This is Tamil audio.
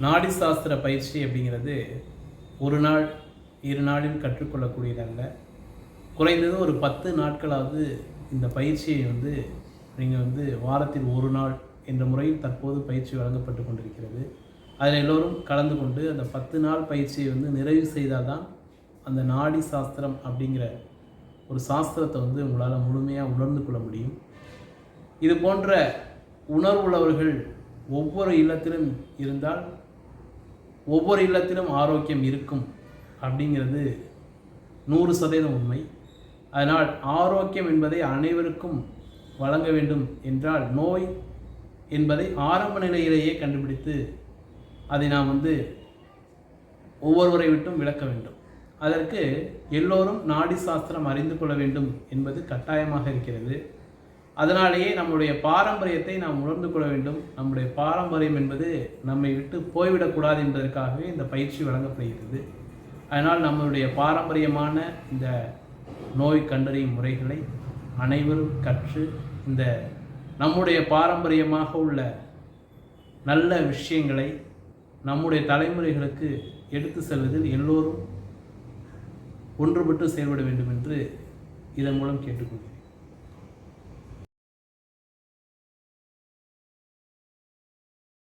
நாடி சாஸ்திர பயிற்சி அப்படிங்கிறது ஒரு நாள் 2 நாளில் கற்றுக்கொள்ளக்கூடியதல்ல. குறைந்தது ஒரு 10 நாட்களாவது இந்த பயிற்சியை நீங்கள் வாரத்தில் ஒரு நாள் என்ற முறையில் தற்போது பயிற்சி வழங்கப்பட்டு கொண்டிருக்கிறது. அதில் எல்லோரும் கலந்து கொண்டு அந்த 10 நாள் பயிற்சியை நிறைவு செய்தால் தான் அந்த நாடி சாஸ்திரம் அப்படிங்கிற ஒரு சாஸ்திரத்தை உங்களால் முழுமையாக உணர்ந்து கொள்ள முடியும். இது போன்ற உணர்வுள்ளவர்கள் ஒவ்வொரு இல்லத்திலும் இருந்தால் ஒவ்வொரு இல்லத்திலும் ஆரோக்கியம் இருக்கும் அப்படிங்கிறது 100% உண்மை. அதனால் ஆரோக்கியம் என்பதை அனைவருக்கும் வழங்க வேண்டும் என்றால் நோய் என்பதை ஆரம்ப நிலையிலேயே கண்டுபிடித்து அதை நாம் ஒவ்வொருவரை விட்டும் விளக்க வேண்டும். அதற்கு எல்லோரும் நாடி சாஸ்திரம் அறிந்து கொள்ள வேண்டும் என்பது கட்டாயமாக இருக்கிறது. அதனாலேயே நம்முடைய பாரம்பரியத்தை நாம் உணர்ந்து கொள்ள வேண்டும். நம்முடைய பாரம்பரியம் என்பது நம்மை விட்டு போய்விடக்கூடாது என்பதற்காகவே இந்த பயிற்சி வழங்கப்படுகிறது. அதனால் நம்மளுடைய பாரம்பரியமான இந்த நோய் கண்டறியும் முறைகளை அனைவரும் கற்று இந்த நம்முடைய பாரம்பரியமாக உள்ள நல்ல விஷயங்களை நம்முடைய தலைமுறைகளுக்கு எடுத்து செல்வதில் எல்லோரும் ஒன்றுபட்டு செயல்பட வேண்டும் என்று இதன் மூலம் கேட்டுக்கொள்கிறேன்.